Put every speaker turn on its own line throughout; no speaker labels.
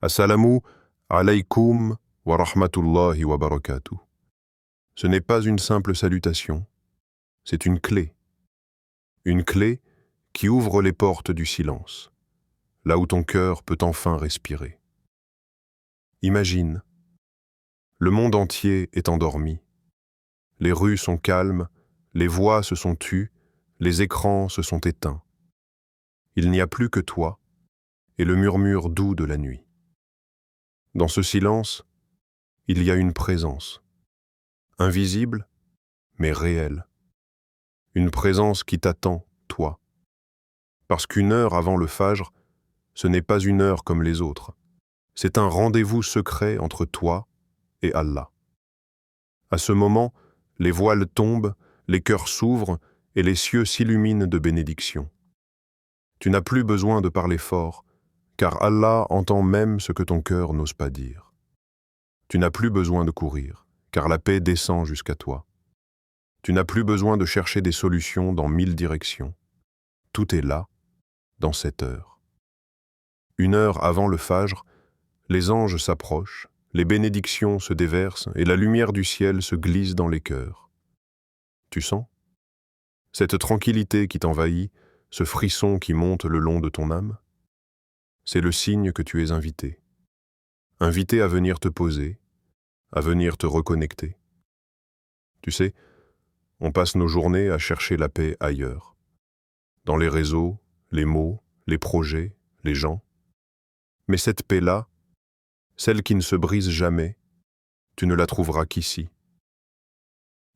Assalamu alaykum wa rahmatullahi wa barakatuh. Ce n'est pas une simple salutation, c'est une clé. Une clé qui ouvre les portes du silence, là où ton cœur peut enfin respirer. Imagine, le monde entier est endormi. Les rues sont calmes, les voix se sont tues, les écrans se sont éteints. Il n'y a plus que toi et le murmure doux de la nuit. Dans ce silence, il y a une présence, invisible, mais réelle. Une présence qui t'attend, toi. Parce qu'une heure avant le fajr, ce n'est pas une heure comme les autres. C'est un rendez-vous secret entre toi et Allah. À ce moment, les voiles tombent, les cœurs s'ouvrent et les cieux s'illuminent de bénédictions. Tu n'as plus besoin de parler fort, car Allah entend même ce que ton cœur n'ose pas dire. Tu n'as plus besoin de courir, car la paix descend jusqu'à toi. Tu n'as plus besoin de chercher des solutions dans 1000 directions. Tout est là, dans cette heure. Une heure avant le fajr, les anges s'approchent, les bénédictions se déversent et la lumière du ciel se glisse dans les cœurs. Tu sens? Cette tranquillité qui t'envahit, ce frisson qui monte le long de ton âme? C'est le signe que tu es invité. Invité à venir te poser, à venir te reconnecter. Tu sais, on passe nos journées à chercher la paix ailleurs. Dans les réseaux, les mots, les projets, les gens. Mais cette paix-là, celle qui ne se brise jamais, tu ne la trouveras qu'ici.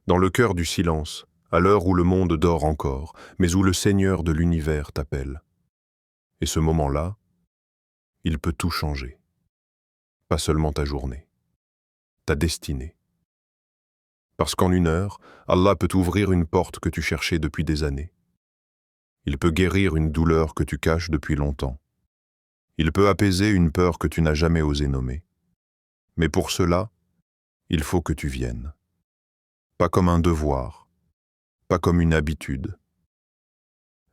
Dans le cœur du silence, à l'heure où le monde dort encore, mais où le Seigneur de l'univers t'appelle. Et ce moment-là, il peut tout changer. Pas seulement ta journée, ta destinée. Parce qu'en une heure, Allah peut ouvrir une porte que tu cherchais depuis des années. Il peut guérir une douleur que tu caches depuis longtemps. Il peut apaiser une peur que tu n'as jamais osé nommer. Mais pour cela, il faut que tu viennes. Pas comme un devoir, pas comme une habitude.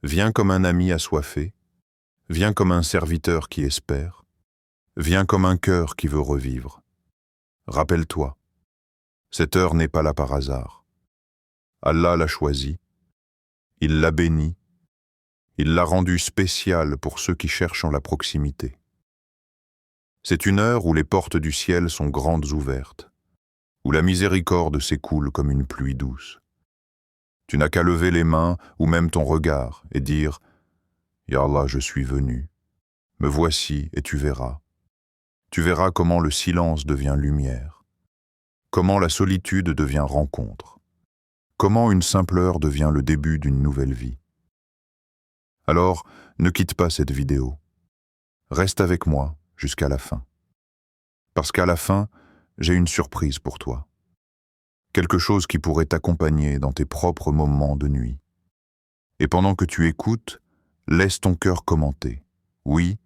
Viens comme un ami assoiffé, viens comme un serviteur qui espère, viens comme un cœur qui veut revivre. Rappelle-toi, cette heure n'est pas là par hasard. Allah l'a choisie, il l'a bénie, il l'a rendue spéciale pour ceux qui cherchent en la proximité. C'est une heure où les portes du ciel sont grandes ouvertes, où la miséricorde s'écoule comme une pluie douce. Tu n'as qu'à lever les mains ou même ton regard et dire « Ya Allah, je suis venu, me voici et tu verras. Tu verras comment le silence devient lumière, comment la solitude devient rencontre, comment une simple heure devient le début d'une nouvelle vie. » Alors, ne quitte pas cette vidéo. Reste avec moi jusqu'à la fin. Parce qu'à la fin, j'ai une surprise pour toi. Quelque chose qui pourrait t'accompagner dans tes propres moments de nuit. Et pendant que tu écoutes, laisse ton cœur commenter. Oui,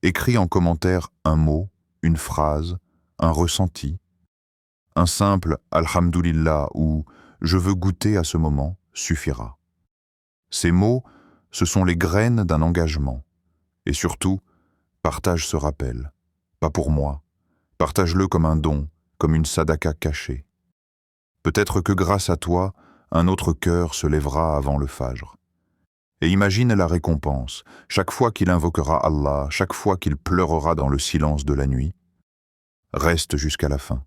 écris en commentaire un mot, une phrase, un ressenti. Un simple « Alhamdulillah » ou « Je veux goûter à ce moment » suffira. Ces mots, ce sont les graines d'un engagement. Et surtout, partage ce rappel. Pas pour moi. Partage-le comme un don, comme une sadaka cachée. Peut-être que grâce à toi, un autre cœur se lèvera avant le fajr. Et imagine la récompense, chaque fois qu'il invoquera Allah, chaque fois qu'il pleurera dans le silence de la nuit. Reste jusqu'à la fin.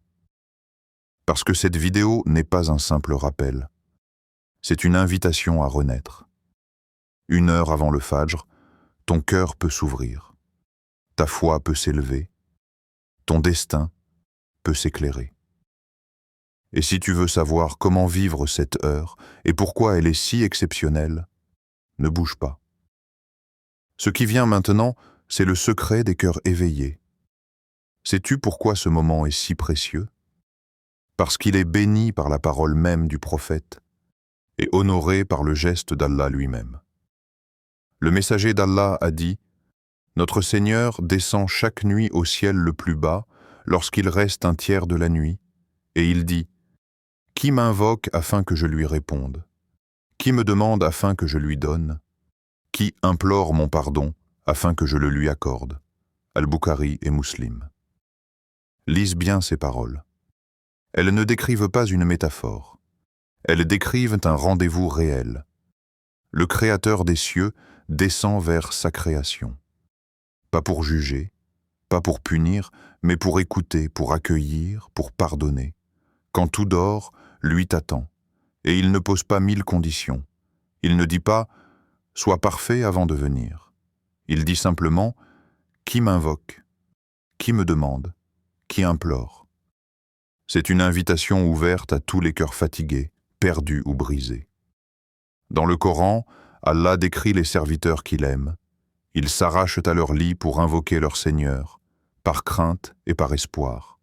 Parce que cette vidéo n'est pas un simple rappel. C'est une invitation à renaître. Une heure avant le fajr, ton cœur peut s'ouvrir. Ta foi peut s'élever. Ton destin peut s'éclairer. Et si tu veux savoir comment vivre cette heure et pourquoi elle est si exceptionnelle, ne bouge pas. Ce qui vient maintenant, c'est le secret des cœurs éveillés. Sais-tu pourquoi ce moment est si précieux? Parce qu'il est béni par la parole même du prophète et honoré par le geste d'Allah lui-même. Le messager d'Allah a dit « Notre Seigneur descend chaque nuit au ciel le plus bas lorsqu'il reste un tiers de la nuit, et il dit « Qui m'invoque afin que je lui réponde? Qui me demande afin que je lui donne? Qui implore mon pardon afin que je le lui accorde?
Al-Bukhari et Muslim. Lise bien ces paroles. Elles ne décrivent pas une métaphore. Elles décrivent un rendez-vous réel. Le Créateur des cieux descend vers sa création. Pas pour juger, pas pour punir, mais pour écouter, pour accueillir, pour pardonner. Quand tout dort, lui t'attend. Et il ne pose pas 1000 conditions. Il ne dit pas « Sois parfait avant de venir ». Il dit simplement « Qui m'invoque ? Qui me demande ? Qui implore ?» C'est une invitation ouverte à tous les cœurs fatigués, perdus ou brisés. Dans le Coran, Allah décrit les serviteurs qu'il aime. Ils s'arrachent à leur lit pour invoquer leur Seigneur, par crainte et par espoir,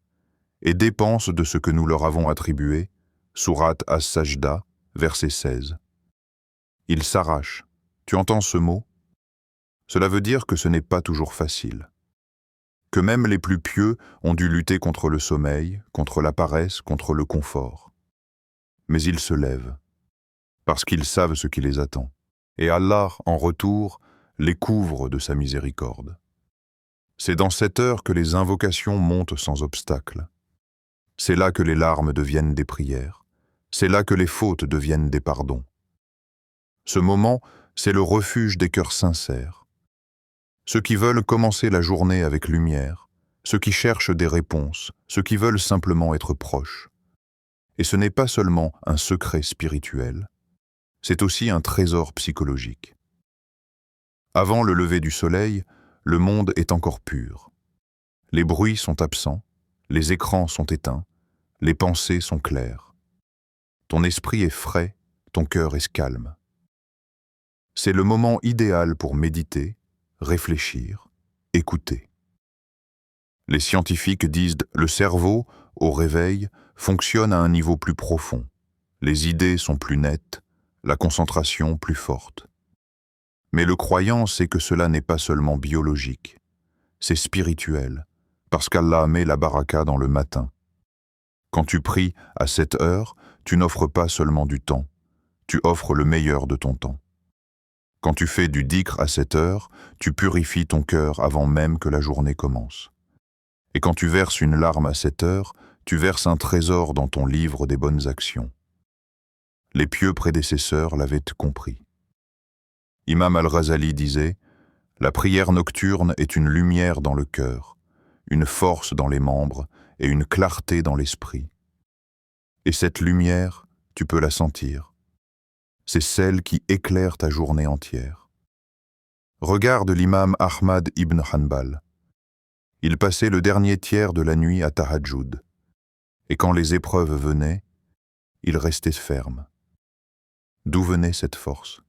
et dépensent de ce que nous leur avons attribué, sourate As-Sajda, verset 16. Ils s'arrachent. Tu entends ce mot ? Cela veut dire que ce n'est pas toujours facile. Que même les plus pieux ont dû lutter contre le sommeil, contre la paresse, contre le confort. Mais ils se lèvent, parce qu'ils savent ce qui les attend. Et Allah, en retour, les couvre de sa miséricorde. C'est dans cette heure que les invocations montent sans obstacle. C'est là que les larmes deviennent des prières. C'est là que les fautes deviennent des pardons. Ce moment, c'est le refuge des cœurs sincères. Ceux qui veulent commencer la journée avec lumière, ceux qui cherchent des réponses, ceux qui veulent simplement être proches. Et ce n'est pas seulement un secret spirituel, c'est aussi un trésor psychologique. Avant le lever du soleil, le monde est encore pur. Les bruits sont absents, les écrans sont éteints, les pensées sont claires. Ton esprit est frais, ton cœur est calme. C'est le moment idéal pour méditer, réfléchir, écouter. Les scientifiques disent que le cerveau, au réveil, fonctionne à un niveau plus profond. Les idées sont plus nettes, la concentration plus forte. Mais le croyant sait que cela n'est pas seulement biologique, c'est spirituel, parce qu'Allah met la baraka dans le matin. Quand tu pries à 7 heures, tu n'offres pas seulement du temps, tu offres le meilleur de ton temps. Quand tu fais du dhikr à 7 heures, tu purifies ton cœur avant même que la journée commence. Et quand tu verses une larme à 7 heures, tu verses un trésor dans ton livre des bonnes actions. Les pieux prédécesseurs l'avaient compris. Imam al-Ghazali disait « La prière nocturne est une lumière dans le cœur, une force dans les membres et une clarté dans l'esprit. Et cette lumière, tu peux la sentir. C'est celle qui éclaire ta journée entière. Regarde l'imam Ahmad ibn Hanbal. Il passait le dernier tiers de la nuit à Tahajjud, et quand les épreuves venaient, il restait ferme. D'où venait cette force ?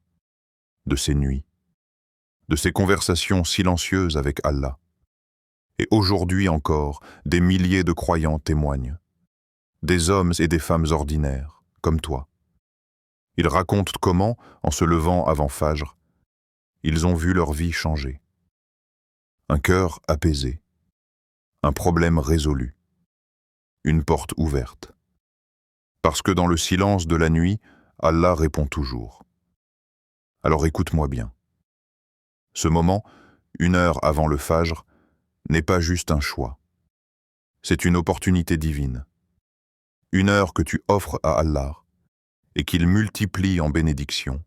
De ces nuits, de ces conversations silencieuses avec Allah. Et aujourd'hui encore, des milliers de croyants témoignent. Des hommes et des femmes ordinaires, comme toi. Ils racontent comment, en se levant avant Fajr, ils ont vu leur vie changer. Un cœur apaisé, un problème résolu, une porte ouverte. Parce que dans le silence de la nuit, Allah répond toujours. Alors écoute-moi bien. Ce moment, 1 heure avant le Fajr, n'est pas juste un choix. C'est une opportunité divine. 1 heure que tu offres à Allah et qu'il multiplie en bénédiction.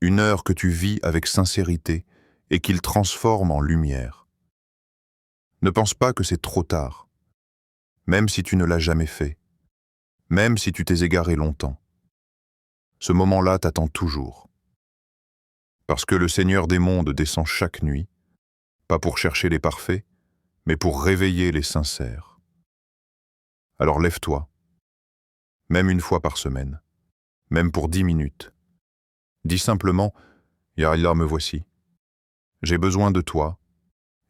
1 heure que tu vis avec sincérité et qu'il transforme en lumière. Ne pense pas que c'est trop tard, même si tu ne l'as jamais fait, même si tu t'es égaré longtemps. Ce moment-là t'attend toujours. Parce que le Seigneur des mondes descend chaque nuit, pas pour chercher les parfaits, mais pour réveiller les sincères. Alors lève-toi, même 1 fois par semaine, même pour 10 minutes. Dis simplement « Ya Allah, me voici. J'ai besoin de toi. »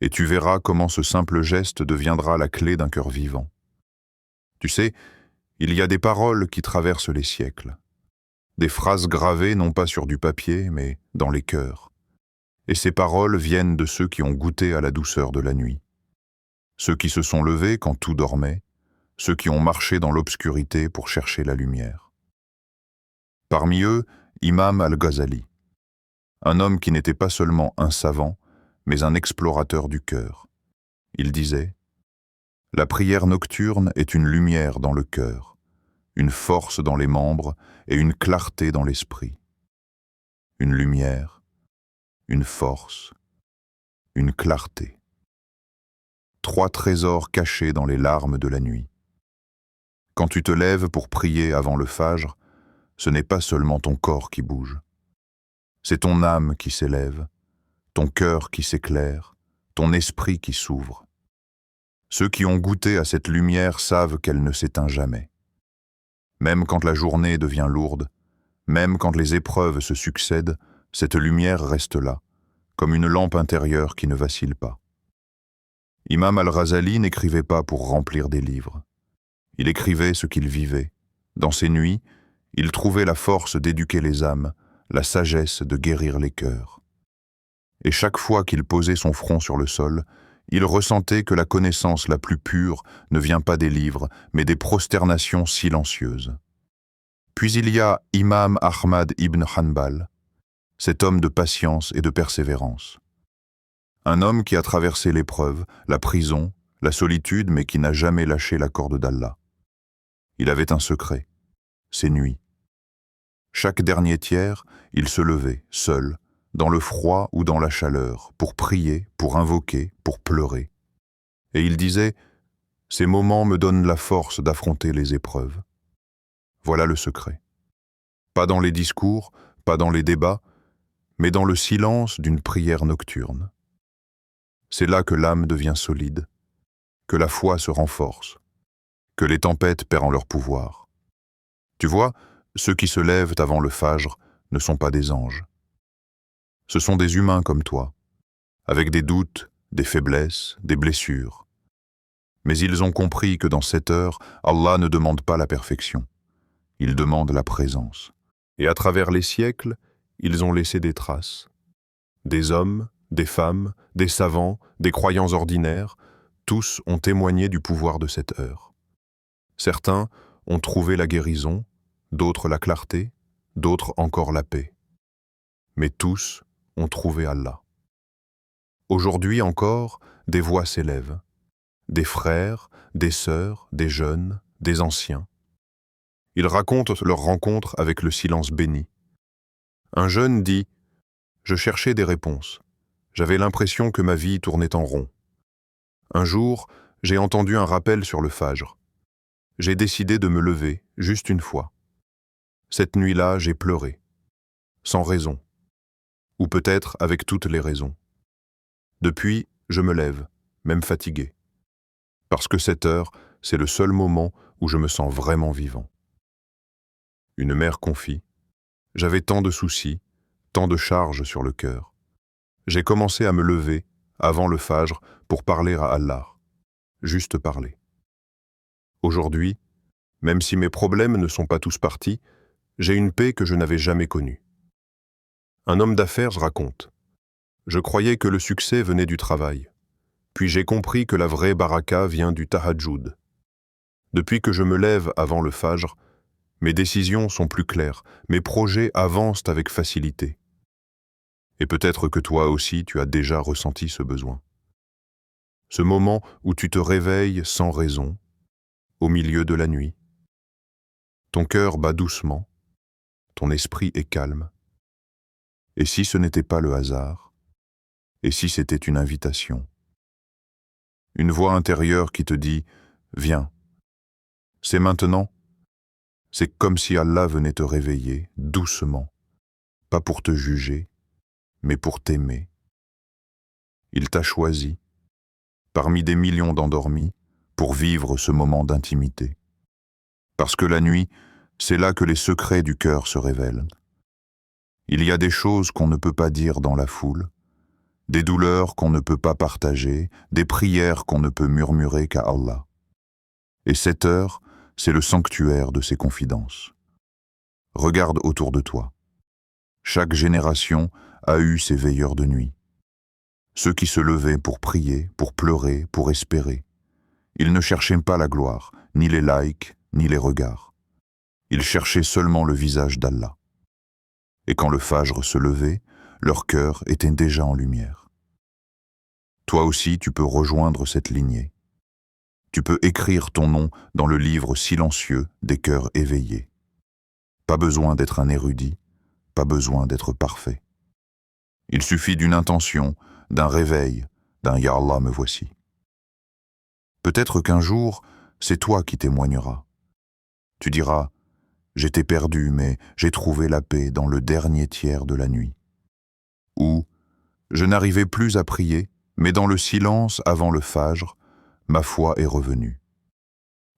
Et tu verras comment ce simple geste deviendra la clé d'un cœur vivant. Tu sais, il y a des paroles qui traversent les siècles. Des phrases gravées non pas sur du papier, mais dans les cœurs. Et ces paroles viennent de ceux qui ont goûté à la douceur de la nuit. Ceux qui se sont levés quand tout dormait, ceux qui ont marché dans l'obscurité pour chercher la lumière. Parmi eux, Imam al-Ghazali, un homme qui n'était pas seulement un savant, mais un explorateur du cœur. Il disait « La prière nocturne est une lumière dans le cœur, une force dans les membres et une clarté dans l'esprit. Une lumière, une force, une clarté. 3 trésors cachés dans les larmes de la nuit. Quand tu te lèves pour prier avant le fajr, ce n'est pas seulement ton corps qui bouge. C'est ton âme qui s'élève, ton cœur qui s'éclaire, ton esprit qui s'ouvre. Ceux qui ont goûté à cette lumière savent qu'elle ne s'éteint jamais. Même quand la journée devient lourde, même quand les épreuves se succèdent, cette lumière reste là, comme une lampe intérieure qui ne vacille pas. Imam al-Razali n'écrivait pas pour remplir des livres. Il écrivait ce qu'il vivait. Dans ses nuits, il trouvait la force d'éduquer les âmes, la sagesse de guérir les cœurs. Et chaque fois qu'il posait son front sur le sol, il ressentait que la connaissance la plus pure ne vient pas des livres, mais des prosternations silencieuses. Puis il y a Imam Ahmad ibn Hanbal, cet homme de patience et de persévérance. Un homme qui a traversé l'épreuve, la prison, la solitude, mais qui n'a jamais lâché la corde d'Allah. Il avait un secret, ses nuits. Chaque dernier tiers, il se levait, seul, dans le froid ou dans la chaleur, pour prier, pour invoquer, pour pleurer. Et il disait « Ces moments me donnent la force d'affronter les épreuves. » Voilà le secret. Pas dans les discours, pas dans les débats, mais dans le silence d'une prière nocturne. C'est là que l'âme devient solide, que la foi se renforce, que les tempêtes perdent leur pouvoir. Tu vois, ceux qui se lèvent avant le fajr ne sont pas des anges. Ce sont des humains comme toi, avec des doutes, des faiblesses, des blessures. Mais ils ont compris que dans cette heure, Allah ne demande pas la perfection. Il demande la présence. Et à travers les siècles, ils ont laissé des traces. Des hommes, des femmes, des savants, des croyants ordinaires, tous ont témoigné du pouvoir de cette heure. Certains ont trouvé la guérison, d'autres la clarté, d'autres encore la paix. Mais tous ont trouvé Allah. Aujourd'hui encore, des voix s'élèvent. Des frères, des sœurs, des jeunes, des anciens. Ils racontent leur rencontre avec le silence béni. Un jeune dit « Je cherchais des réponses. J'avais l'impression que ma vie tournait en rond. Un jour, j'ai entendu un rappel sur le fajr. J'ai décidé de me lever, juste une fois. Cette nuit-là, j'ai pleuré. Sans raison. Ou peut-être avec toutes les raisons. Depuis, je me lève, même fatigué. Parce que cette heure, c'est le seul moment où je me sens vraiment vivant. » Une mère confie « J'avais tant de soucis, tant de charges sur le cœur. J'ai commencé à me lever, avant le fajr, pour parler à Allah. Juste parler. Aujourd'hui, même si mes problèmes ne sont pas tous partis, j'ai une paix que je n'avais jamais connue. » Un homme d'affaires raconte « Je croyais que le succès venait du travail. Puis j'ai compris que la vraie baraka vient du tahajjud. Depuis que je me lève avant le fajr, mes décisions sont plus claires, mes projets avancent avec facilité. Et peut-être que toi aussi tu as déjà ressenti ce besoin. Ce moment où tu te réveilles sans raison, au milieu de la nuit. Ton cœur bat doucement, ton esprit est calme. Et si ce n'était pas le hasard? Et si c'était une invitation? Une voix intérieure qui te dit « Viens ». C'est maintenant. C'est comme si Allah venait te réveiller, doucement, pas pour te juger, mais pour t'aimer. Il t'a choisi, parmi des millions d'endormis, pour vivre ce moment d'intimité. Parce que la nuit, c'est là que les secrets du cœur se révèlent. Il y a des choses qu'on ne peut pas dire dans la foule, des douleurs qu'on ne peut pas partager, des prières qu'on ne peut murmurer qu'à Allah. Et cette heure, c'est le sanctuaire de ces confidences. Regarde autour de toi. Chaque génération a eu ses veilleurs de nuit. Ceux qui se levaient pour prier, pour pleurer, pour espérer. Ils ne cherchaient pas la gloire, ni les likes, ni les regards. Ils cherchaient seulement le visage d'Allah. Et quand le fajr se levait, leur cœur était déjà en lumière. Toi aussi, tu peux rejoindre cette lignée. Tu peux écrire ton nom dans le livre silencieux des cœurs éveillés. Pas besoin d'être un érudit, pas besoin d'être parfait. Il suffit d'une intention, d'un réveil, d'un « Ya Allah, me voici ». Peut-être qu'un jour, c'est toi qui témoigneras. Tu diras « J'étais perdu, mais j'ai trouvé la paix dans le dernier tiers de la nuit ». Ou « Je n'arrivais plus à prier, mais dans le silence avant le fajr, ma foi est revenue ».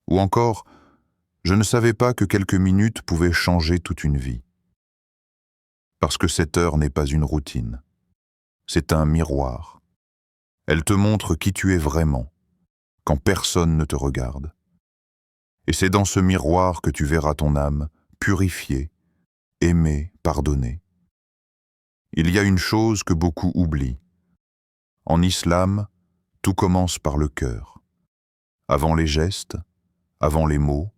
Ou encore « Je ne savais pas que quelques minutes pouvaient changer toute une vie ». Parce que cette heure n'est pas une routine. C'est un miroir. Elle te montre qui tu es vraiment, quand personne ne te regarde. Et c'est dans ce miroir que tu verras ton âme purifiée, aimée, pardonnée. Il y a une chose que beaucoup oublient. En islam, tout commence par le cœur. Avant les gestes, avant les mots,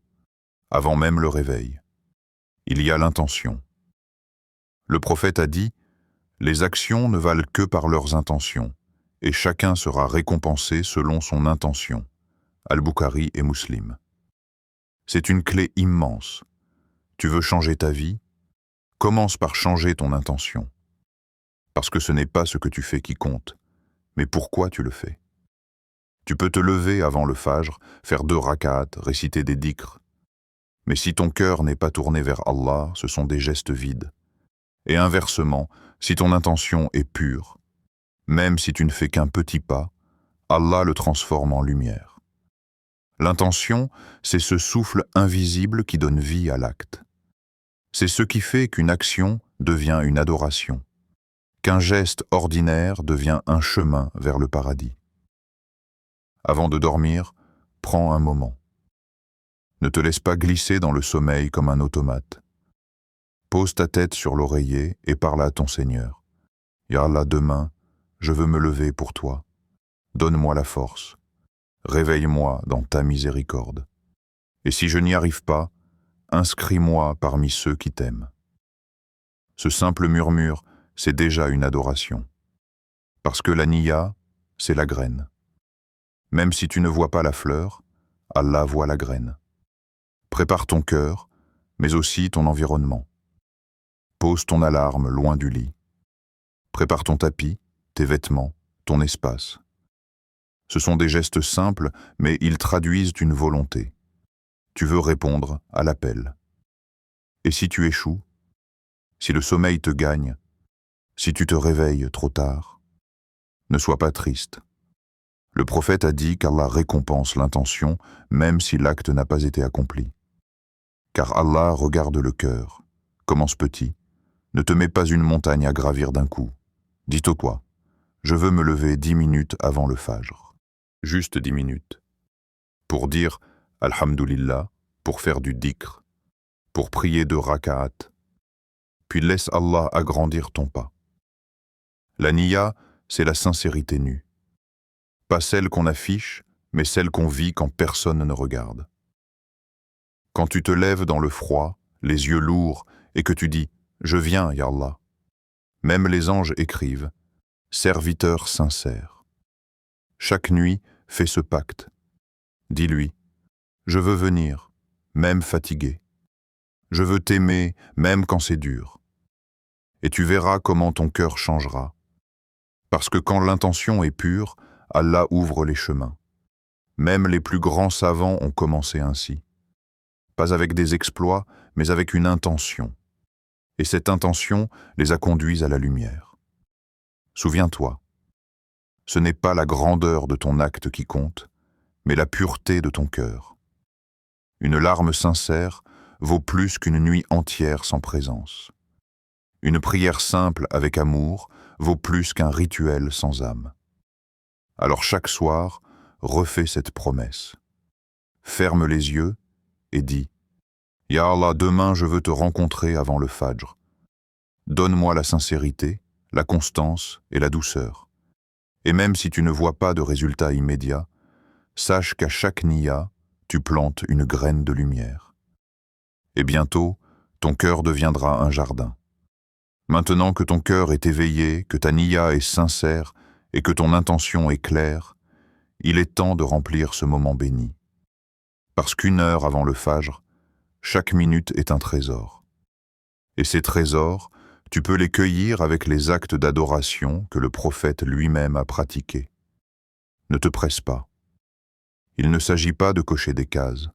avant même le réveil. Il y a l'intention. Le prophète a dit « Les actions ne valent que par leurs intentions, et chacun sera récompensé selon son intention. » Al-Bukhari et Muslim. C'est une clé immense. Tu veux changer ta vie? Commence par changer ton intention. Parce que ce n'est pas ce que tu fais qui compte, mais pourquoi tu le fais. Tu peux te lever avant le fajr, faire 2 rak'at, réciter des dhikrs. Mais si ton cœur n'est pas tourné vers Allah, ce sont des gestes vides. Et inversement, si ton intention est pure, même si tu ne fais qu'un petit pas, Allah le transforme en lumière. L'intention, c'est ce souffle invisible qui donne vie à l'acte. C'est ce qui fait qu'une action devient une adoration, qu'un geste ordinaire devient un chemin vers le paradis. Avant de dormir, prends un moment. Ne te laisse pas glisser dans le sommeil comme un automate. Pose ta tête sur l'oreiller et parle à ton Seigneur. Ya Allah, demain, je veux me lever pour toi. Donne-moi la force. Réveille-moi dans ta miséricorde. Et si je n'y arrive pas, inscris-moi parmi ceux qui t'aiment. Ce simple murmure, c'est déjà une adoration. Parce que la niya, c'est la graine. Même si tu ne vois pas la fleur, Allah voit la graine. Prépare ton cœur, mais aussi ton environnement. Pose ton alarme loin du lit. Prépare ton tapis, tes vêtements, ton espace. Ce sont des gestes simples, mais ils traduisent une volonté. Tu veux répondre à l'appel. Et si tu échoues? Si le sommeil te gagne? Si tu te réveilles trop tard? Ne sois pas triste. Le prophète a dit qu'Allah récompense l'intention, même si l'acte n'a pas été accompli. Car Allah regarde le cœur. Commence petit. Ne te mets pas une montagne à gravir d'un coup. Dis-toi, je veux me lever 10 minutes avant le fajr. Juste 10 minutes. Pour dire Alhamdulillah, pour faire du dhikr, pour prier 2 rak'at. Puis laisse Allah agrandir ton pas. La niya, c'est la sincérité nue. Pas celle qu'on affiche, mais celle qu'on vit quand personne ne regarde. Quand tu te lèves dans le froid, les yeux lourds, et que tu dis « Je viens, Ya Allah », même les anges écrivent « Serviteur sincère ». Chaque nuit, fais ce pacte. Dis-lui « Je veux venir, même fatigué. Je veux t'aimer, même quand c'est dur. » Et tu verras comment ton cœur changera. Parce que quand l'intention est pure, Allah ouvre les chemins. Même les plus grands savants ont commencé ainsi. Pas avec des exploits, mais avec une intention. Et cette intention les a conduits à la lumière. Souviens-toi, ce n'est pas la grandeur de ton acte qui compte, mais la pureté de ton cœur. Une larme sincère vaut plus qu'une nuit entière sans présence. Une prière simple avec amour vaut plus qu'un rituel sans âme. Alors chaque soir, refais cette promesse. Ferme les yeux et dis « Ya Allah, demain je veux te rencontrer avant le fajr. Donne-moi la sincérité, la constance et la douceur. Et même si tu ne vois pas de résultat immédiat, sache qu'à chaque niya, tu plantes une graine de lumière. Et bientôt, ton cœur deviendra un jardin. Maintenant que ton cœur est éveillé, que ta niya est sincère et que ton intention est claire, il est temps de remplir ce moment béni. Parce qu'une heure avant le fajr, chaque minute est un trésor. Et ces trésors, tu peux les cueillir avec les actes d'adoration que le prophète lui-même a pratiqués. Ne te presse pas. Il ne s'agit pas de cocher des cases.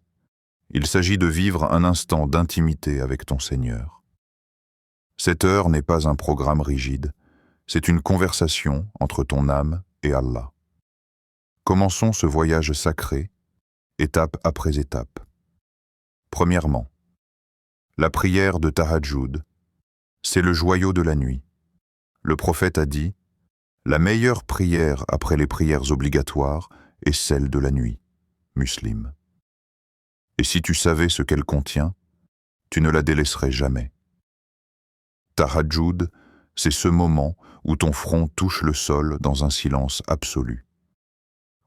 Il s'agit de vivre un instant d'intimité avec ton Seigneur. Cette heure n'est pas un programme rigide, c'est une conversation entre ton âme et Allah. Commençons ce voyage sacré, étape après étape. Premièrement, la prière de Tahajjud, c'est le joyau de la nuit. Le prophète a dit, la meilleure prière après les prières obligatoires est celle de la nuit. Muslim. Et si tu savais ce qu'elle contient, tu ne la délaisserais jamais. Tahajjud, c'est ce moment où ton front touche le sol dans un silence absolu,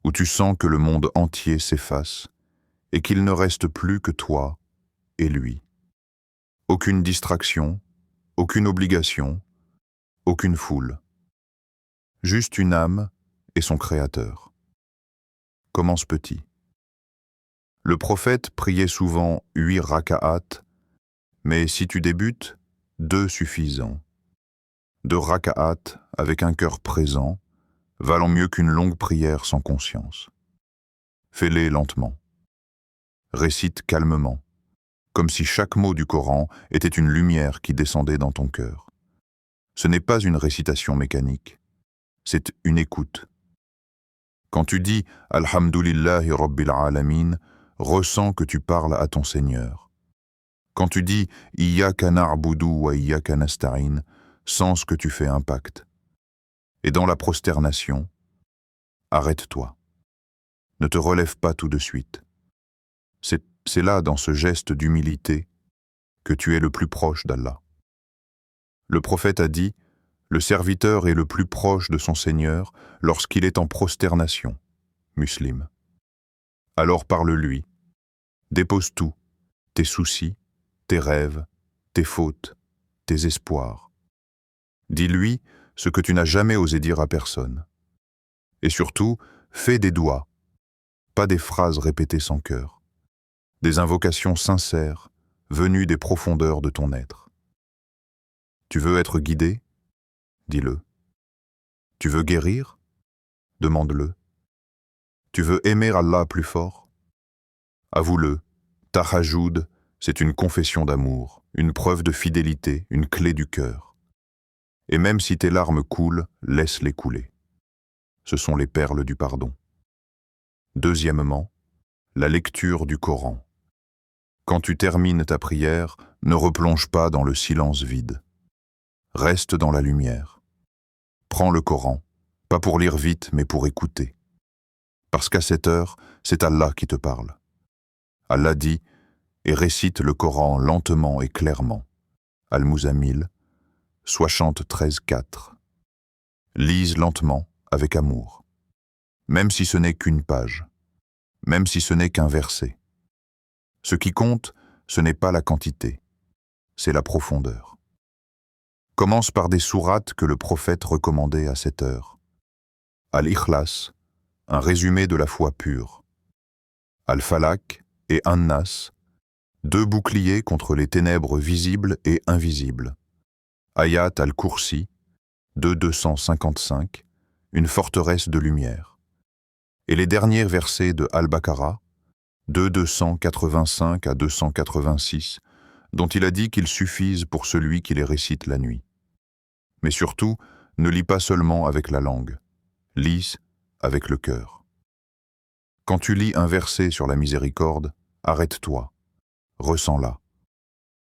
où tu sens que le monde entier s'efface et qu'il ne reste plus que toi et lui. Aucune distraction, aucune obligation, aucune foule. Juste une âme et son Créateur. Commence petit. Le prophète priait souvent 8 raka'at, mais si tu débutes, 2 suffisants. 2 raka'at avec un cœur présent, valant mieux qu'une longue prière sans conscience. Fais-les lentement. Récite calmement, comme si chaque mot du Coran était une lumière qui descendait dans ton cœur. Ce n'est pas une récitation mécanique, c'est une écoute. Quand tu dis « Alhamdulillahi Rabbil Alamin », ressens que tu parles à ton Seigneur. Quand tu dis « Iyyaka na'budu wa iyyaka nasta'in », sens que tu fais un pacte. Et dans la prosternation, arrête-toi. Ne te relève pas tout de suite. C'est là, dans ce geste d'humilité, que tu es le plus proche d'Allah. Le prophète a dit, le serviteur est le plus proche de son Seigneur lorsqu'il est en prosternation. Muslim. Alors parle-lui. Dépose tout, tes soucis, tes rêves, tes fautes, tes espoirs. Dis-lui ce que tu n'as jamais osé dire à personne. Et surtout, fais des doigts, pas des phrases répétées sans cœur. Des invocations sincères, venues des profondeurs de ton être. Tu veux être guidé? Dis-le. Tu veux guérir? Demande-le. Tu veux aimer Allah plus fort? Avoue-le, Tahajjud, c'est une confession d'amour, une preuve de fidélité, une clé du cœur. Et même si tes larmes coulent, laisse-les couler. Ce sont les perles du pardon. Deuxièmement, la lecture du Coran. Quand tu termines ta prière, ne replonge pas dans le silence vide. Reste dans la lumière. Prends le Coran, pas pour lire vite, mais pour écouter. Parce qu'à cette heure, c'est Allah qui te parle. Allah dit, et récite le Coran lentement et clairement. Al-Muzammil, 73-4. Lise lentement, avec amour. Même si ce n'est qu'une page. Même si ce n'est qu'un verset. Ce qui compte, ce n'est pas la quantité, c'est la profondeur. Commence par des sourates que le prophète recommandait à cette heure. Al-Ikhlas, un résumé de la foi pure. Al-Falak et An-Nas, 2 boucliers contre les ténèbres visibles et invisibles. Ayat al-Kursi, 255, une forteresse de lumière. Et les derniers versets de Al-Baqarah, 285 à 286, dont il a dit qu'ils suffisent pour celui qui les récite la nuit. Mais surtout, ne lis pas seulement avec la langue, lis avec le cœur. Quand tu lis un verset sur la miséricorde, arrête-toi, ressens-la.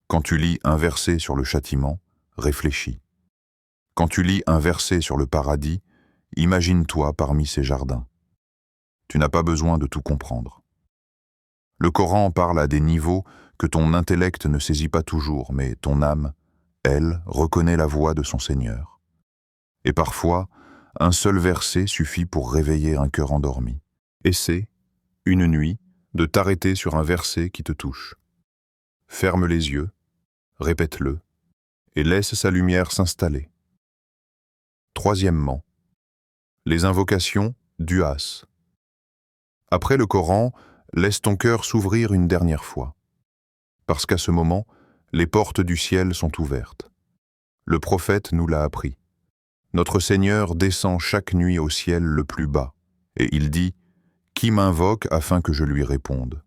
Quand tu lis un verset sur le châtiment, réfléchis. Quand tu lis un verset sur le paradis, imagine-toi parmi ces jardins. Tu n'as pas besoin de tout comprendre. Le Coran parle à des niveaux que ton intellect ne saisit pas toujours, mais ton âme, elle, reconnaît la voix de son Seigneur. Et parfois, un seul verset suffit pour réveiller un cœur endormi. Essaie, une nuit, de t'arrêter sur un verset qui te touche. Ferme les yeux, répète-le, et laisse sa lumière s'installer. Troisièmement, Les invocations, duas. Après le Coran, laisse ton cœur s'ouvrir une dernière fois. Parce qu'à ce moment, les portes du ciel sont ouvertes. Le prophète nous l'a appris. Notre Seigneur descend chaque nuit au ciel le plus bas, et il dit « Qui m'invoque afin que je lui réponde?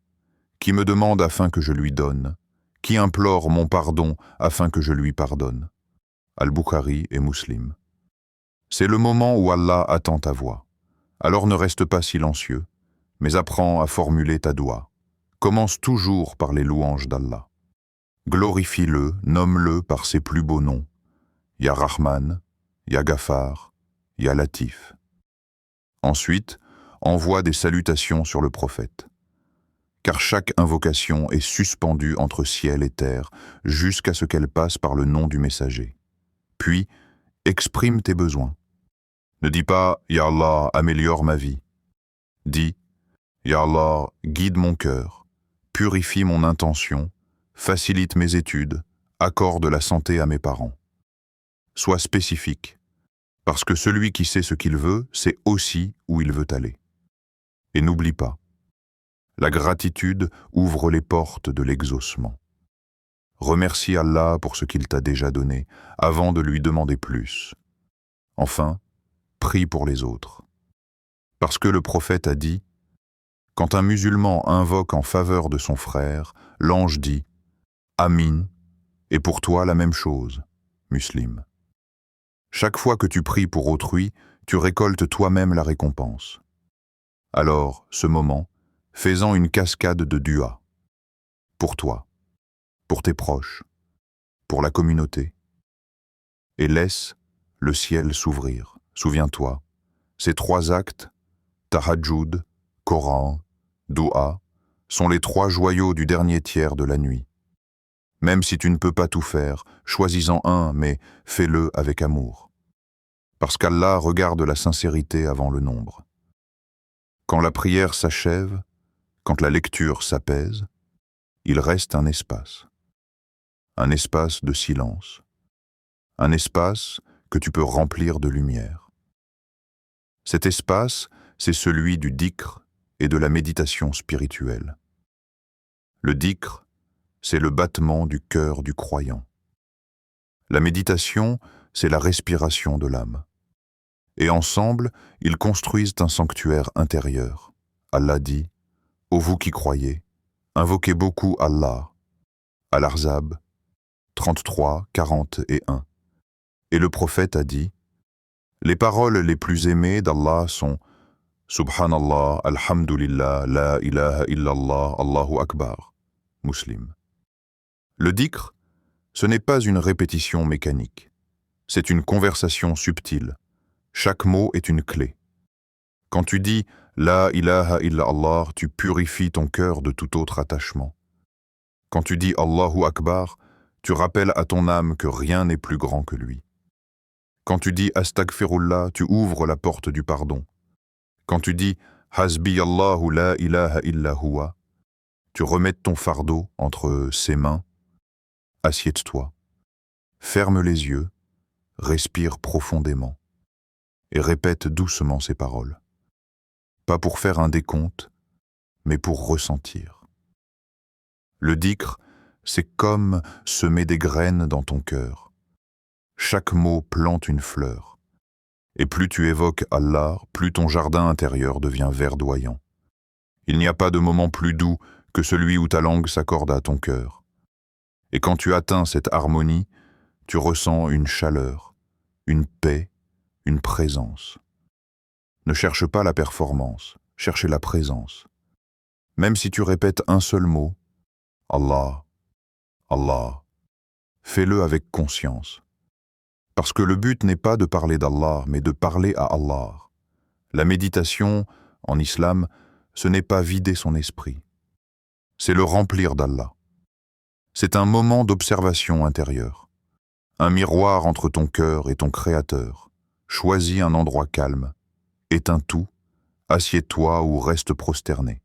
Qui me demande afin que je lui donne? Qui implore mon pardon afin que je lui pardonne ?» Al-Bukhari et Muslim. C'est le moment où Allah attend ta voix. Alors ne reste pas silencieux, mais apprends à formuler ta doua. Commence toujours par les louanges d'Allah. Glorifie-le, nomme-le par ses plus beaux noms. Ya Rahman, Ya Ghaffar, Ya Latif. Ensuite, envoie des salutations sur le prophète. Car chaque invocation est suspendue entre ciel et terre jusqu'à ce qu'elle passe par le nom du messager. Puis, exprime tes besoins. Ne dis pas « Ya Allah, améliore ma vie ». Dis « Ya Allah, guide mon cœur, purifie mon intention, facilite mes études, accorde la santé à mes parents ». Sois spécifique, parce que celui qui sait ce qu'il veut, sait aussi où il veut aller. Et n'oublie pas, la gratitude ouvre les portes de l'exaucement. Remercie Allah pour ce qu'il t'a déjà donné, avant de lui demander plus. Enfin, prie pour les autres. Parce que le prophète a dit, « Quand un musulman invoque en faveur de son frère, l'ange dit, « Amin, et pour toi la même chose, Muslim. » Chaque fois que tu pries pour autrui, tu récoltes toi-même la récompense. Alors, ce moment, fais-en une cascade de dua. Pour toi, pour tes proches, pour la communauté. Et laisse le ciel s'ouvrir. Souviens-toi, ces 3 actes, tahajjud, Coran, dua, sont les 3 joyaux du dernier tiers de la nuit. Même si tu ne peux pas tout faire, choisis-en un, mais fais-le avec amour. Parce qu'Allah regarde la sincérité avant le nombre. Quand la prière s'achève, quand la lecture s'apaise, il reste un espace de silence, un espace que tu peux remplir de lumière. Cet espace, c'est celui du dhikr et de la méditation spirituelle. Le dhikr, c'est le battement du cœur du croyant. La méditation, c'est la respiration de l'âme. Et ensemble, ils construisent un sanctuaire intérieur. Allah dit, « Ô vous qui croyez, invoquez beaucoup Allah. » Al-Ahzab 33, 41. Et le prophète a dit, « Les paroles les plus aimées d'Allah sont « Subhanallah, Alhamdulillah, La ilaha illallah, Allahu Akbar » Muslim. Le dhikr, ce n'est pas une répétition mécanique. C'est une conversation subtile. Chaque mot est une clé. Quand tu dis « La ilaha illallah », tu purifies ton cœur de tout autre attachement. Quand tu dis « Allahu Akbar », tu rappelles à ton âme que rien n'est plus grand que lui. Quand tu dis « Astaghfirullah », tu ouvres la porte du pardon. Quand tu dis « Hasbi Allahu la ilaha illa huwa », tu remets ton fardeau entre ses mains. Assieds-toi, ferme les yeux, respire profondément et répète doucement ces paroles. Pas pour faire un décompte, mais pour ressentir. Le dhikr, c'est comme semer des graines dans ton cœur. Chaque mot plante une fleur. Et plus tu évoques Allah, plus ton jardin intérieur devient verdoyant. Il n'y a pas de moment plus doux que celui où ta langue s'accorde à ton cœur. Et quand tu atteins cette harmonie, tu ressens une chaleur, une paix, une présence. Ne cherche pas la performance, cherche la présence. Même si tu répètes un seul mot, Allah, Allah, fais-le avec conscience. Parce que le but n'est pas de parler d'Allah, mais de parler à Allah. La méditation, en islam, ce n'est pas vider son esprit. C'est le remplir d'Allah. C'est un moment d'observation intérieure. Un miroir entre ton cœur et ton Créateur. Choisis un endroit calme. Éteins tout, assieds-toi ou reste prosterné.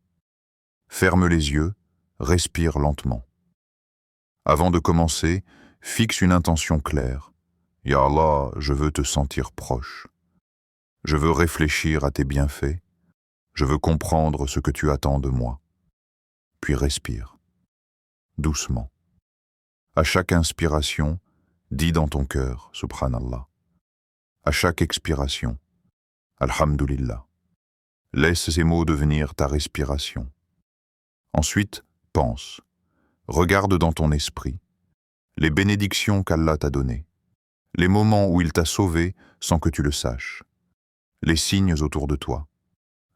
Ferme les yeux, respire lentement. Avant de commencer, fixe une intention claire. Ya Allah, je veux te sentir proche. Je veux réfléchir à tes bienfaits. Je veux comprendre ce que tu attends de moi. Puis respire, doucement. À chaque inspiration, dis dans ton cœur, Subhanallah. À chaque expiration, Alhamdulillah. Laisse ces mots devenir ta respiration. Ensuite, pense. Regarde dans ton esprit les bénédictions qu'Allah t'a données, les moments où il t'a sauvé sans que tu le saches, les signes autour de toi,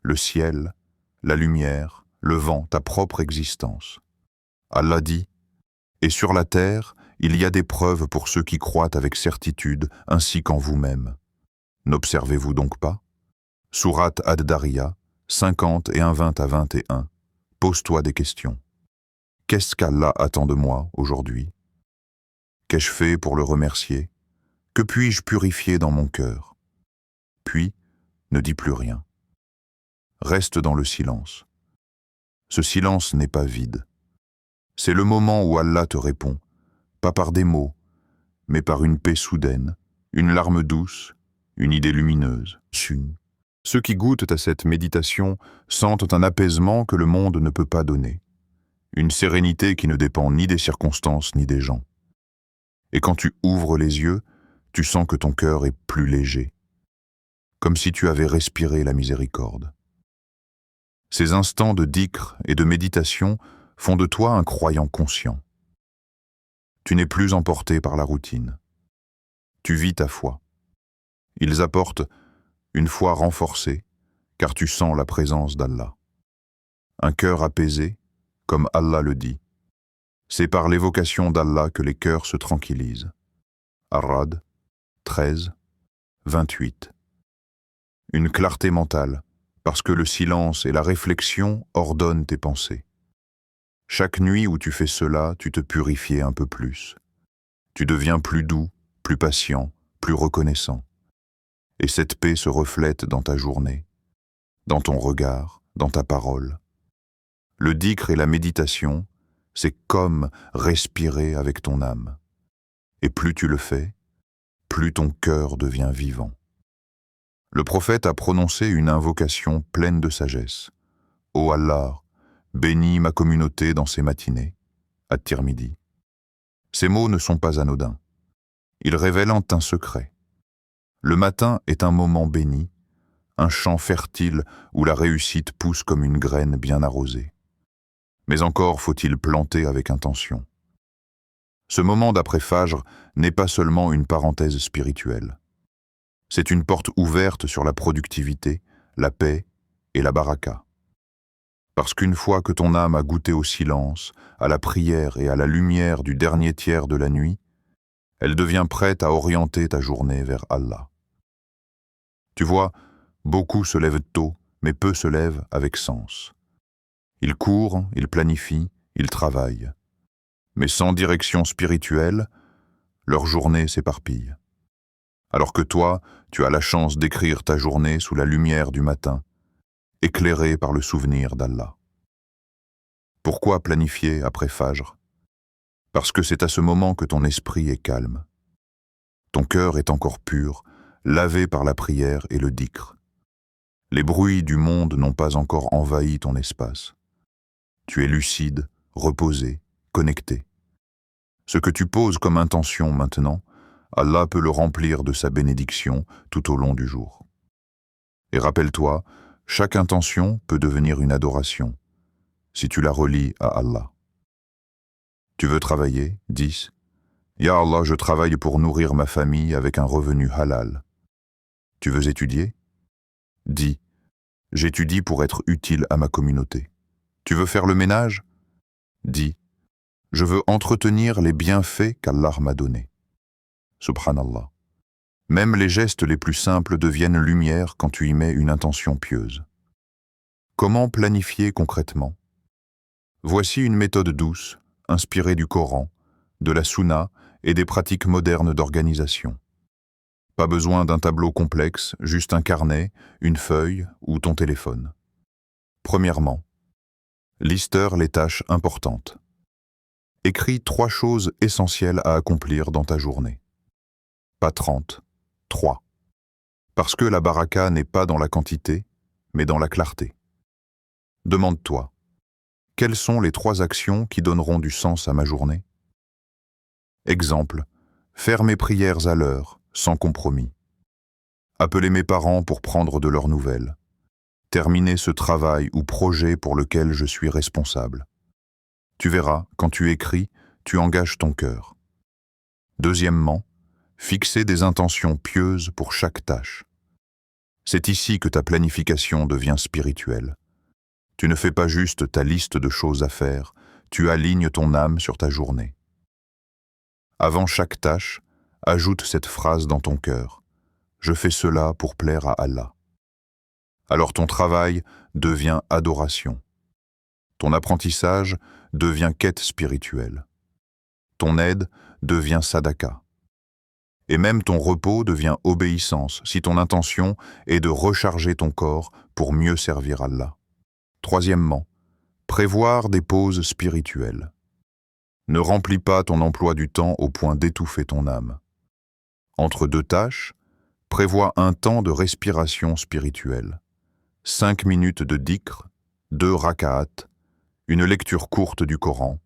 le ciel, la lumière, le vent, ta propre existence. Allah dit « Et sur la terre, il y a des preuves pour ceux qui croient avec certitude, ainsi qu'en vous-même. N'observez-vous donc pas ?» Sourate Ad-Dariyah, 50 et 20 à 21. Pose-toi des questions. Qu'est-ce qu'Allah attend de moi aujourd'hui? Qu'ai-je fait pour le remercier? Que puis-je purifier dans mon cœur? Puis, ne dis plus rien. Reste dans le silence. Ce silence n'est pas vide. C'est le moment où Allah te répond, pas par des mots, mais par une paix soudaine, une larme douce, une idée lumineuse. Ceux qui goûtent à cette méditation sentent un apaisement que le monde ne peut pas donner, une sérénité qui ne dépend ni des circonstances ni des gens. Et quand tu ouvres les yeux, tu sens que ton cœur est plus léger, comme si tu avais respiré la miséricorde. Ces instants de dhikr et de méditation font de toi un croyant conscient. Tu n'es plus emporté par la routine. Tu vis ta foi. Ils apportent une foi renforcée, car tu sens la présence d'Allah. Un cœur apaisé, comme Allah le dit. C'est par l'évocation d'Allah que les cœurs se tranquillisent. Ar-Ra'd 13, 28. Une clarté mentale, parce que le silence et la réflexion ordonnent tes pensées. Chaque nuit où tu fais cela, tu te purifies un peu plus. Tu deviens plus doux, plus patient, plus reconnaissant. Et cette paix se reflète dans ta journée, dans ton regard, dans ta parole. Le dhikr et la méditation, c'est comme respirer avec ton âme. Et plus tu le fais, plus ton cœur devient vivant. Le prophète a prononcé une invocation pleine de sagesse. « Ô Allah, bénis ma communauté dans ces matinées. » At-Tirmidhi. Ces mots ne sont pas anodins. Ils révèlent un secret. Le matin est un moment béni, un champ fertile où la réussite pousse comme une graine bien arrosée. Mais encore faut-il planter avec intention. Ce moment d'après-Fajr n'est pas seulement une parenthèse spirituelle. C'est une porte ouverte sur la productivité, la paix et la baraka. Parce qu'une fois que ton âme a goûté au silence, à la prière et à la lumière du dernier tiers de la nuit, elle devient prête à orienter ta journée vers Allah. Tu vois, beaucoup se lèvent tôt, mais peu se lèvent avec sens. Ils courent, ils planifient, ils travaillent. Mais sans direction spirituelle, leur journée s'éparpille. Alors que toi, tu as la chance d'écrire ta journée sous la lumière du matin, éclairée par le souvenir d'Allah. Pourquoi planifier après Fajr? Parce que c'est à ce moment que ton esprit est calme. Ton cœur est encore pur, lavé par la prière et le dhikr. Les bruits du monde n'ont pas encore envahi ton espace. Tu es lucide, reposé, connecté. Ce que tu poses comme intention maintenant, Allah peut le remplir de sa bénédiction tout au long du jour. Et rappelle-toi, chaque intention peut devenir une adoration, si tu la relis à Allah. Tu veux travailler? 10. Ya Allah, je travaille pour nourrir ma famille avec un revenu halal. Tu veux étudier? 10. J'étudie pour être utile à ma communauté. Tu veux faire le ménage? 10. Je veux entretenir les bienfaits qu'Allah m'a donnés. Subhanallah. Même les gestes les plus simples deviennent lumière quand tu y mets une intention pieuse. Comment planifier concrètement? Voici une méthode douce, inspirée du Coran, de la Sunna et des pratiques modernes d'organisation. Pas besoin d'un tableau complexe, juste un carnet, une feuille ou ton téléphone. Premièrement, liste les tâches importantes. Écris 3 choses essentielles à accomplir dans ta journée. Pas 30, 3. Parce que la baraka n'est pas dans la quantité, mais dans la clarté. Demande-toi, quelles sont les 3 actions qui donneront du sens à ma journée? Exemple, faire mes prières à l'heure, sans compromis. Appeler mes parents pour prendre de leurs nouvelles. Terminer ce travail ou projet pour lequel je suis responsable. Tu verras, quand tu écris, tu engages ton cœur. Deuxièmement, fixer des intentions pieuses pour chaque tâche. C'est ici que ta planification devient spirituelle. Tu ne fais pas juste ta liste de choses à faire, tu alignes ton âme sur ta journée. Avant chaque tâche, ajoute cette phrase dans ton cœur. Je fais cela pour plaire à Allah. Alors ton travail devient adoration. Ton apprentissage devient quête spirituelle. Ton aide devient sadaka. Et même ton repos devient obéissance si ton intention est de recharger ton corps pour mieux servir Allah. Troisièmement, prévoir des pauses spirituelles. Ne remplis pas ton emploi du temps au point d'étouffer ton âme. Entre 2 tâches, prévois un temps de respiration spirituelle. 5 minutes de dhikr, 2 raka'at, une lecture courte du Coran,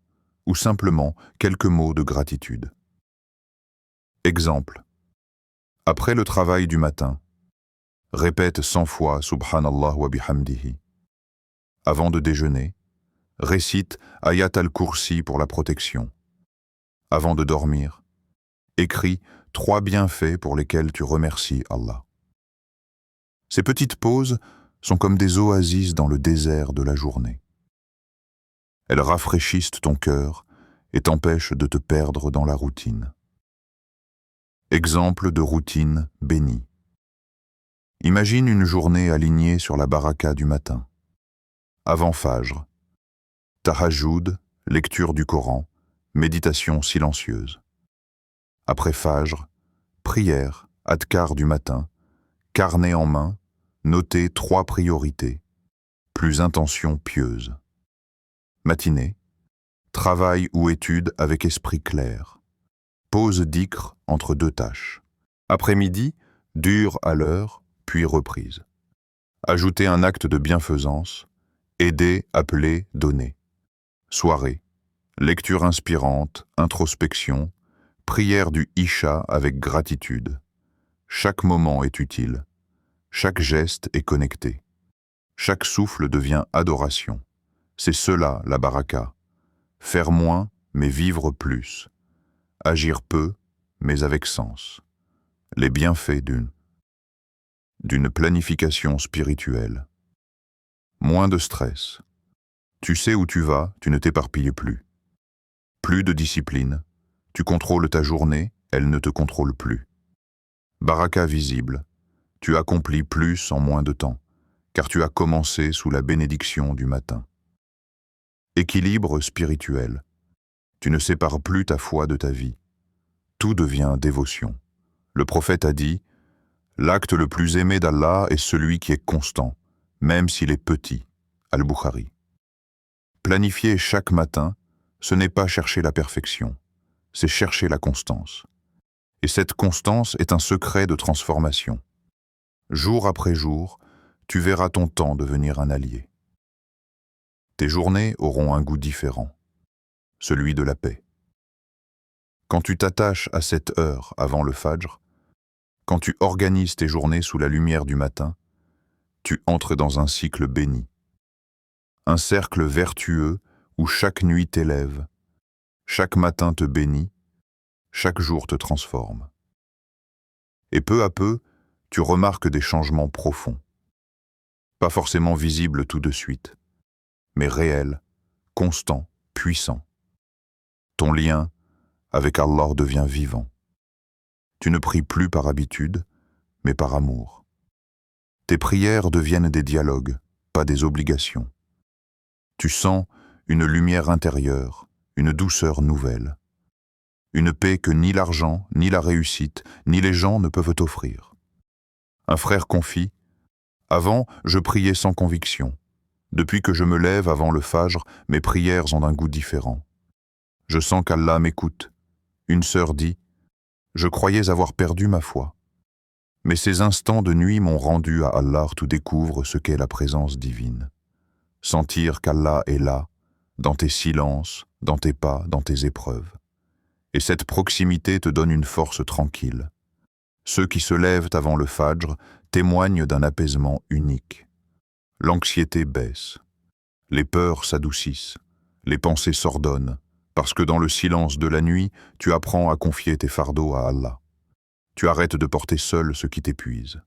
ou simplement quelques mots de gratitude. Exemple. Après le travail du matin, répète 100 fois Subhanallah wa bihamdihi. Avant de déjeuner, récite Ayat al-Kursi pour la protection. Avant de dormir, écris 3 bienfaits pour lesquels tu remercies Allah. Ces petites pauses sont comme des oasis dans le désert de la journée. Elles rafraîchissent ton cœur et t'empêchent de te perdre dans la routine. Exemple de routine bénie. Imagine une journée alignée sur la baraka du matin. Avant Fajr, Tahajjud, lecture du Coran, méditation silencieuse. Après Fajr, prière, adkar du matin, carnet en main, noter 3 priorités, plus intention pieuse. Matinée, travail ou étude avec esprit clair. Pause dhikr entre 2 tâches. Après-midi, dure à l'heure, puis reprise. Ajouter un acte de bienfaisance, aider, appeler, donner. Soirée, lecture inspirante, introspection, prière du Isha avec gratitude. Chaque moment est utile. Chaque geste est connecté. Chaque souffle devient adoration. C'est cela la baraka. Faire moins, mais vivre plus. Agir peu, mais avec sens. Les bienfaits d'une planification spirituelle. Moins de stress. Tu sais où tu vas, tu ne t'éparpilles plus. Plus de discipline. Tu contrôles ta journée, elle ne te contrôle plus. Baraka visible. Tu accomplis plus en moins de temps, car tu as commencé sous la bénédiction du matin. Équilibre spirituel. Tu ne sépares plus ta foi de ta vie. Tout devient dévotion. Le prophète a dit « L'acte le plus aimé d'Allah est celui qui est constant, même s'il est petit. » Al-Bukhari. Planifier chaque matin, ce n'est pas chercher la perfection, c'est chercher la constance. Et cette constance est un secret de transformation. Jour après jour, tu verras ton temps devenir un allié. Tes journées auront un goût différent, celui de la paix. Quand tu t'attaches à cette heure avant le Fajr, quand tu organises tes journées sous la lumière du matin, tu entres dans un cycle béni. Un cercle vertueux où chaque nuit t'élève, chaque matin te bénit, chaque jour te transforme. Et peu à peu, tu remarques des changements profonds. Pas forcément visibles tout de suite, mais réels, constants, puissants. Ton lien avec Allah devient vivant. Tu ne pries plus par habitude, mais par amour. Tes prières deviennent des dialogues, pas des obligations. Tu sens une lumière intérieure, une douceur nouvelle. Une paix que ni l'argent, ni la réussite, ni les gens ne peuvent t'offrir. Un frère confie « Avant, je priais sans conviction. Depuis que je me lève avant le Fajr, mes prières ont un goût différent. Je sens qu'Allah m'écoute. » Une sœur dit « Je croyais avoir perdu ma foi. Mais ces instants de nuit m'ont rendu à Allah tout découvre ce qu'est la présence divine. Sentir qu'Allah est là, dans tes silences, dans tes pas, dans tes épreuves. Et cette proximité te donne une force tranquille. Ceux qui se lèvent avant le Fajr témoignent d'un apaisement unique. L'anxiété baisse, les peurs s'adoucissent, les pensées s'ordonnent, parce que dans le silence de la nuit, tu apprends à confier tes fardeaux à Allah. Tu arrêtes de porter seul ce qui t'épuise.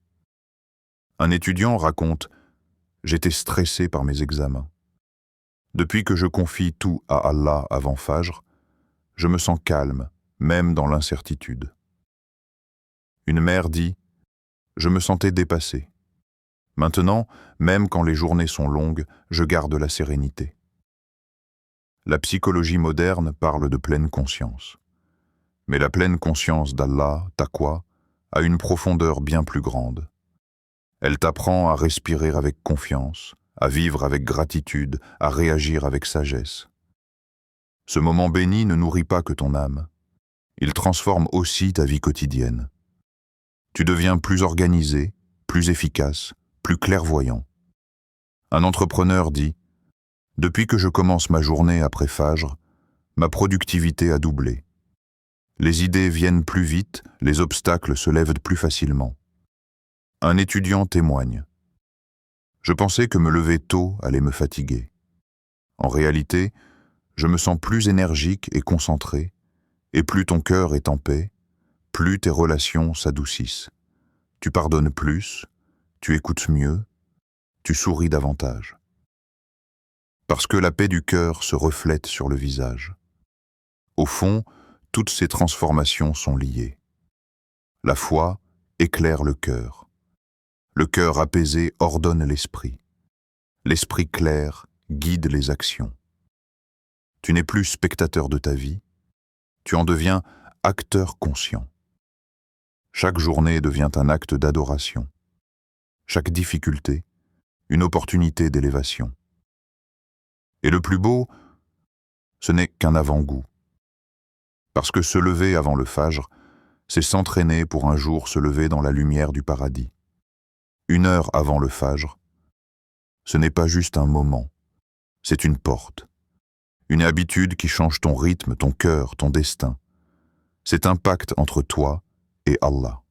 Un étudiant raconte « J'étais stressé par mes examens. Depuis que je confie tout à Allah avant Fajr, je me sens calme, même dans l'incertitude. » Une mère dit « Je me sentais dépassé. Maintenant, même quand les journées sont longues, je garde la sérénité. » La psychologie moderne parle de pleine conscience. Mais la pleine conscience d'Allah, taqwa, a une profondeur bien plus grande. Elle t'apprend à respirer avec confiance, à vivre avec gratitude, à réagir avec sagesse. Ce moment béni ne nourrit pas que ton âme. Il transforme aussi ta vie quotidienne. Tu deviens plus organisé, plus efficace, plus clairvoyant. Un entrepreneur dit « Depuis que je commence ma journée après Fajr, ma productivité a doublé. Les idées viennent plus vite, les obstacles se lèvent plus facilement. » Un étudiant témoigne. Je pensais que me lever tôt allait me fatiguer. En réalité, je me sens plus énergique et concentré, et plus ton cœur est en paix, plus tes relations s'adoucissent. Tu pardonnes plus, tu écoutes mieux, tu souris davantage. Parce que la paix du cœur se reflète sur le visage. Au fond, toutes ces transformations sont liées. La foi éclaire le cœur. Le cœur apaisé ordonne l'esprit. L'esprit clair guide les actions. Tu n'es plus spectateur de ta vie, tu en deviens acteur conscient. Chaque journée devient un acte d'adoration. Chaque difficulté, une opportunité d'élévation. Et le plus beau, ce n'est qu'un avant-goût. Parce que se lever avant le Fajr, c'est s'entraîner pour un jour se lever dans la lumière du paradis. 1 heure avant le Fajr, ce n'est pas juste un moment, c'est une porte. Une habitude qui change ton rythme, ton cœur, ton destin. C'est un pacte entre toi et Allah.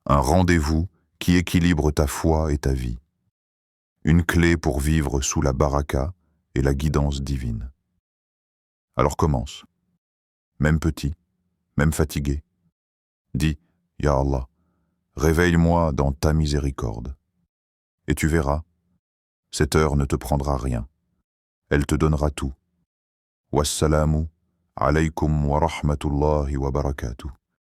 Un rendez-vous qui équilibre ta foi et ta vie. Une clé pour vivre sous la baraka et la guidance divine. Alors commence. Même petit, même fatigué. Dis, Ya Allah, réveille-moi dans ta miséricorde. Et tu verras, cette heure ne te prendra rien. Elle te donnera tout. Wassalamu alaykum wa rahmatullahi wa barakatuh.